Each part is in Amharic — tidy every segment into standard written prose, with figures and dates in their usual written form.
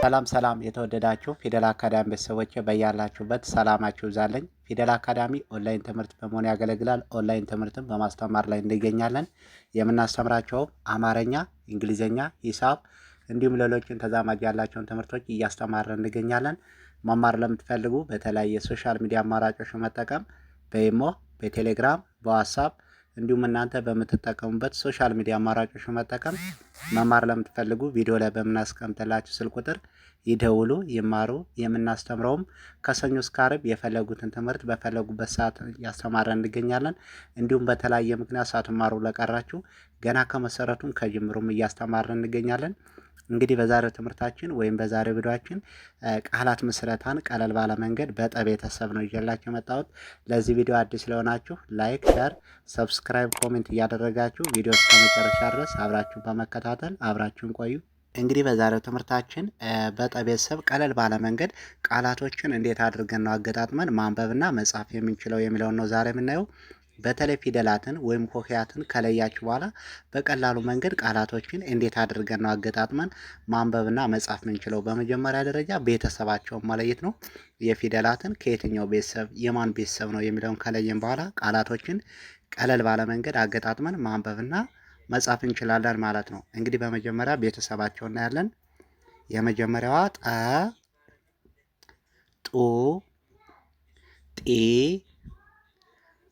ሰላም የተወደዳችሁ ፊደል አካዳሚ ቤተሰቦች በያላችሁበት ሰላማችሁ ይብዛልኝ። ፊደል አካዳሚ ኦንላይን ትምህርት በመሆን ያገለግላል። ኦንላይን ትምህርትን በማስተማር ላይ እንገኛለን። የምናስተምራቸው አማርኛ፣ እንግሊዝኛ፣ ሂሳብ እንዲሁም ሌሎችን ተዛማጅ ያላቸውን ትምህርቶች እያስተማርን እንገኛለን። መማር ለምትፈልጉ በተለያየ ሶሻል ሚዲያ አማራጮች መጠቀም በኢሞ፣ በቴሌግራም፣ በዋትስአፕ እንዲሁም እናንተ በምትጠቀሙበት ሶሻል ሚዲያ አማራጮች መጠቀም መማር ለምትፈልጉ ቪዲዮ ላይ በምናስቀምጥላችሁ ስልክ ቁጥር ይደውሉ፣ ይማሩ። የምናስተምረውም ከሰኞ እስከ ዓርብ የፈለጉትን ትምህርት በፈለጉበት ሰዓት እያስተማረን እንገኛለን። እንዲሁም በተለያየ ምክንያት ሳትማሩ ለቀራችሁ ገና ከመሰረቱም ከጅምሩም እያስተማረን እንገኛለን። እንግዲህ በዛሬው ትምህርታችን ወይም በዛሬው ቪዲዮአችን ቃላት ምስረታን ቀለል ባለ መንገድ በጠ ቤተሰብ ነው ይዤላችሁ የመጣሁት። ለዚህ ቪዲዮ አዲስ ስለሆናችሁ ላይክ፣ ሼር፣ ሰብስክራይብ፣ ኮሜንት እያደረጋችሁ ቪዲዮ እስከ መጨረሻ ድረስ አብራችሁን በመከታተል አብራችሁን ቆዩ። እንግዲህ በዛሬው ትምህርታችን በጠ ቤተሰብ ቀለል ባለ መንገድ ቃላቶችን እንዴት አድርገን ነው አገጣጥመን ማንበብና መጻፍ የምንችለው የሚለውን ነው ዛሬ የምናየው። በተለይ ፊደላትን ወይም ሆሄያትን ከለያችሁ በኋላ በቀላሉ መንገድ ቃላቶችን እንዴት አድርገን ነው አገጣጥመን ማንበብና መጻፍ ምንችለው። በመጀመሪያ ደረጃ ቤተሰባቸውን መለየት ነው። የፊደላትን ከየትኛው ቤተሰብ የማን ቤተሰብ ነው የሚለውን ከለየን በኋላ ቃላቶችን ቀለል ባለ መንገድ አገጣጥመን ማንበብና መጻፍ እንችላለን ማለት ነው። እንግዲህ በመጀመሪያ ቤተሰባቸውን እናያለን። የመጀመሪያዋ ጠ፣ ጡ፣ ጢ፣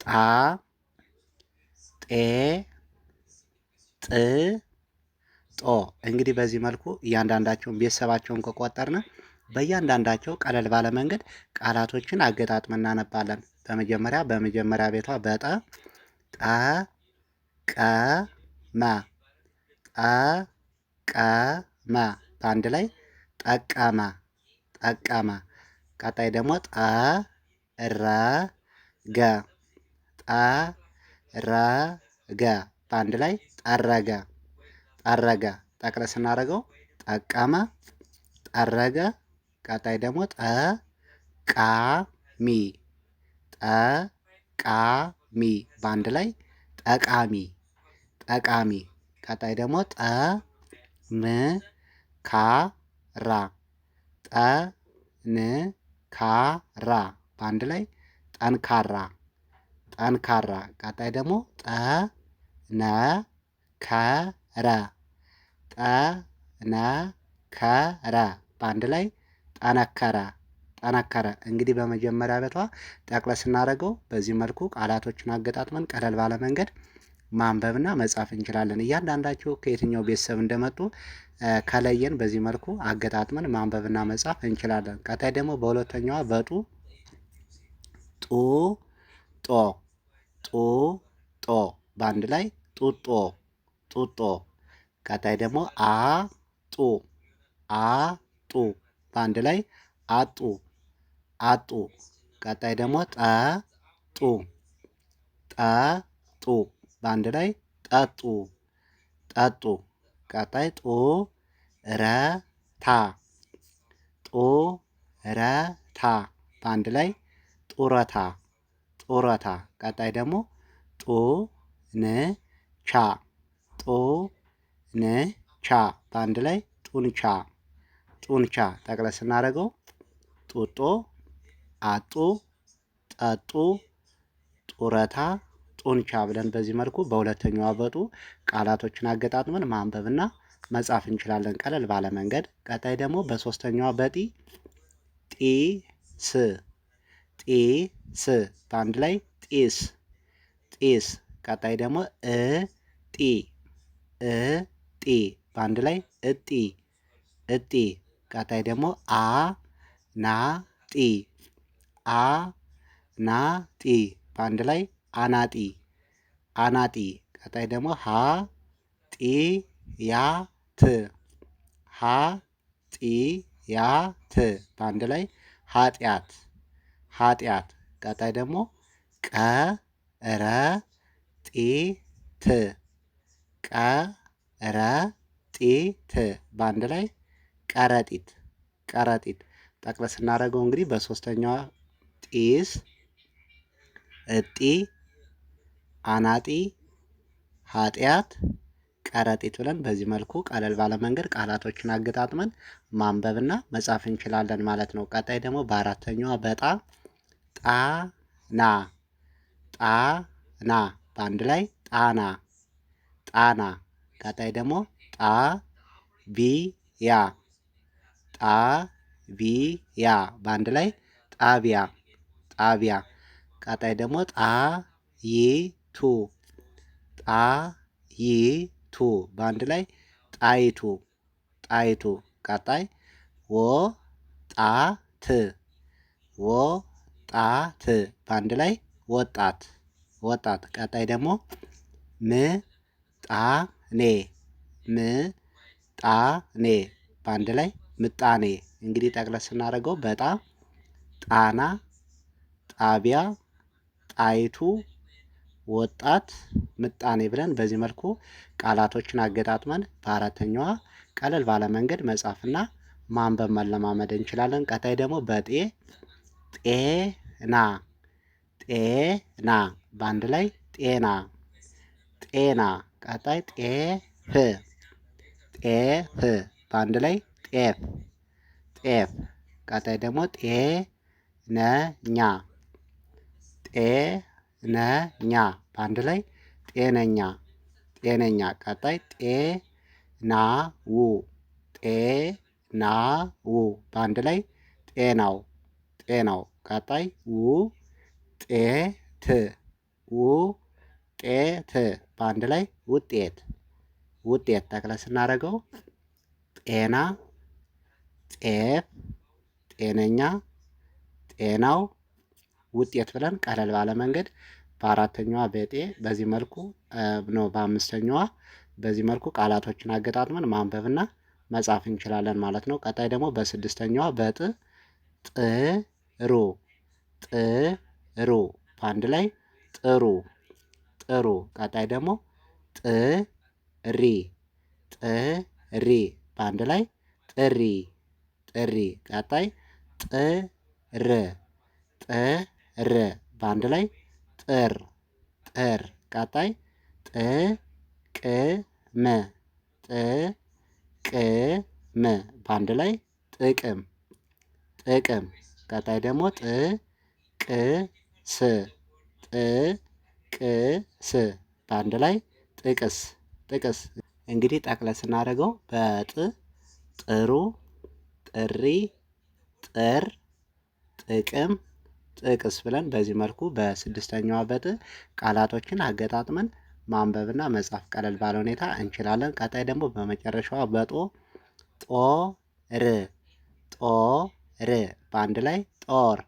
ጣ፣ ጤ፣ ጥ፣ ጦ። እንግዲህ በዚህ መልኩ እያንዳንዳቸውን ቤተሰባቸውን ከቆጠርን በእያንዳንዳቸው ቀለል ባለ መንገድ ቃላቶችን አገጣጥመን እናነባለን። በመጀመሪያ ቤቷ በጠ ጠ፣ ቀ፣ መ፣ ጠ፣ ቀ፣ መ በአንድ ላይ ጠቀመ፣ ጠቀመ። ቀጣይ ደግሞ ጠ፣ ረ፣ ገ፣ ጠረገ በአንድ ላይ ጠረገ፣ ጠረገ። ጠቅለል ስናደርገው ጠቀመ፣ ጠረገ። ቀጣይ ደግሞ ጠቃሚ፣ ጠቃሚ በአንድ ላይ ጠቃሚ፣ ጠቃሚ። ቀጣይ ደግሞ ጠንካራ፣ ጠንካራ በአንድ ላይ ጠንካራ፣ ጠንካራ። ቀጣይ ደግሞ ጠነከረ፣ ጠነከረ በአንድ ላይ ጠነከረ፣ ጠነከረ። እንግዲህ በመጀመሪያ ቤቷ ጠቅለል ስናደርገው በዚህ መልኩ ቃላቶችን አገጣጥመን ቀለል ባለ መንገድ ማንበብና መጻፍ እንችላለን። እያንዳንዳቸው ከየትኛው ቤተሰብ እንደመጡ ከለየን በዚህ መልኩ አገጣጥመን ማንበብና መጻፍ እንችላለን። ቀጣይ ደግሞ በሁለተኛዋ በጡ ጡ፣ ጦ፣ ጡ፣ ጦ በአንድ ላይ ጡጦ፣ ጡጦ። ቀጣይ ደግሞ አጡ፣ አጡ በአንድ ላይ አጡ፣ አጡ። ቀጣይ ደግሞ ጠጡ፣ ጠጡ በአንድ ላይ ጠጡ፣ ጠጡ። ቀጣይ ጡረታ፣ ጡረታ በአንድ ላይ ጡረታ፣ ጡረታ። ቀጣይ ደግሞ ጡንቻ፣ ጡንቻ በአንድ ላይ ጡንቻ፣ ጡንቻ። ጠቅለል ስናደርገው ጡጦ፣ አጡ፣ ጠጡ፣ ጡረታ፣ ጡንቻ ብለን በዚህ መልኩ በሁለተኛዋ በጡ ቃላቶችን አገጣጥመን ማንበብና መጻፍ እንችላለን ቀለል ባለ መንገድ። ቀጣይ ደግሞ በሶስተኛዋ በጢ ጢስ፣ ጢስ በአንድ ላይ ጢስ፣ ጢስ። ቀጣይ ደግሞ እጢ፣ እጢ በአንድ ላይ እጢ፣ እጢ። ቀጣይ ደግሞ አናጢ፣ አናጢ በአንድ ላይ አናጢ፣ አናጢ። ቀጣይ ደግሞ ኃጢአት፣ ኃጢአት በአንድ ላይ ኃጢአት፣ ኃጢአት። ቀጣይ ደግሞ ቀረጢት፣ ቀረጢት በአንድ ላይ ቀረጢት፣ ቀረጢት። ጠቅለል ስናደርገው እንግዲህ በሶስተኛዋ ጢስ፣ እጢ፣ አናጢ፣ ኃጢአት፣ ከረጢት ብለን በዚህ መልኩ ቀለል ባለ መንገድ ቃላቶችን አገጣጥመን ማንበብና መጻፍ እንችላለን ማለት ነው። ቀጣይ ደግሞ በአራተኛዋ በጣ ጣና ጣና በአንድ ላይ ጣና ጣና። ቀጣይ ደግሞ ጣቢያ ጣቢያ በአንድ ላይ ጣቢያ ጣቢያ። ቀጣይ ደግሞ ጣይቱ ጣይቱ በአንድ ላይ ጣይቱ ጣይቱ። ቀጣይ ወጣት ወጣት በአንድ ላይ ወጣት ወጣት። ቀጣይ ደግሞ ምጣኔ ምጣኔ በአንድ ላይ ምጣኔ። እንግዲህ ጠቅለል ስናደርገው በጣም ጣና ጣቢያ ጣይቱ ወጣት ምጣኔ ብለን በዚህ መልኩ ቃላቶችን አገጣጥመን በአራተኛዋ ቀለል ባለ መንገድ መጻፍና ማንበብ መለማመድ እንችላለን። ቀጣይ ደግሞ በጤ ጤና ጤና በአንድ ላይ ጤና ጤና። ቀጣይ ጤፍ ጤፍ በአንድ ላይ ጤፍ ጤፍ። ቀጣይ ደግሞ ጤነኛ ጤነኛ በአንድ ላይ ጤነኛ ጤነኛ። ቀጣይ ጤናው ጤናው በአንድ ላይ ጤናው ጤናው። ቀጣይ ውጤት ውጤት በአንድ ላይ ውጤት ውጤት። ጠቅለል ስናደርገው ጤና ጤፍ ጤነኛ ጤናው ውጤት ብለን ቀለል ባለ መንገድ በአራተኛዋ በጤ በዚህ መልኩ ነው። በአምስተኛዋ በዚህ መልኩ ቃላቶችን አገጣጥመን ማንበብና መጻፍ እንችላለን ማለት ነው። ቀጣይ ደግሞ በስድስተኛዋ በጥ ጥሩ ጥሩ በአንድ ላይ ጥሩ ጥሩ። ቀጣይ ደግሞ ጥሪ ጥሪ በአንድ ላይ ጥሪ ጥሪ። ቀጣይ ጥር ጥር በአንድ ላይ ጥር ጥር። ቀጣይ ጥቅም ጥቅም በአንድ ላይ ጥቅም ጥቅም። ቀጣይ ደግሞ ጥቅስ ጥቅስ በአንድ ላይ ጥቅስ ጥቅስ። እንግዲህ ጠቅለል ስናደርገው በጥ ጥሩ ጥሪ ጥር ጥቅም ጥቅስ ብለን በዚህ መልኩ በስድስተኛዋ በጥ ቃላቶችን አገጣጥመን ማንበብና መጻፍ ቀለል ባለ ሁኔታ እንችላለን። ቀጣይ ደግሞ በመጨረሻዋ በጦ ጦር ጦር በአንድ ላይ ጦር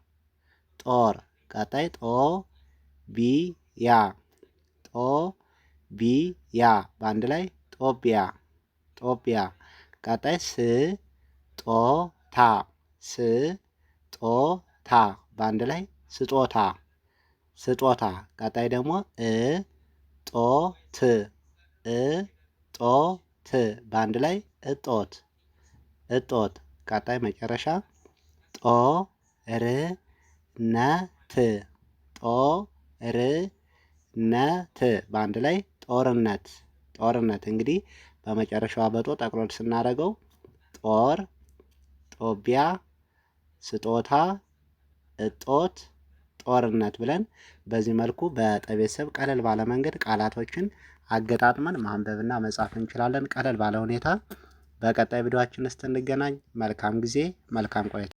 ጦር። ቀጣይ ጦቢያ ጦቢያ በአንድ ላይ ጦቢያ ጦቢያ። ቀጣይ ስጦታ ስጦታ በአንድ ላይ ስጦታ ስጦታ። ቀጣይ ደግሞ እጦት እጦት በአንድ ላይ እጦት እጦት። ቀጣይ መጨረሻ ጦርነት ጦርነት በአንድ ላይ ጦርነት ጦርነት። እንግዲህ በመጨረሻዋ በጦ ጠቅሎል ስናደርገው ጦር ጦቢያ ስጦታ እጦት ጦርነት ብለን በዚህ መልኩ በጠ ቤተሰብ ቀለል ባለ መንገድ ቃላቶችን አገጣጥመን ማንበብና መጻፍ እንችላለን ቀለል ባለ ሁኔታ። በቀጣይ ቪዲዮአችን እስክንገናኝ መልካም ጊዜ መልካም ቆይታ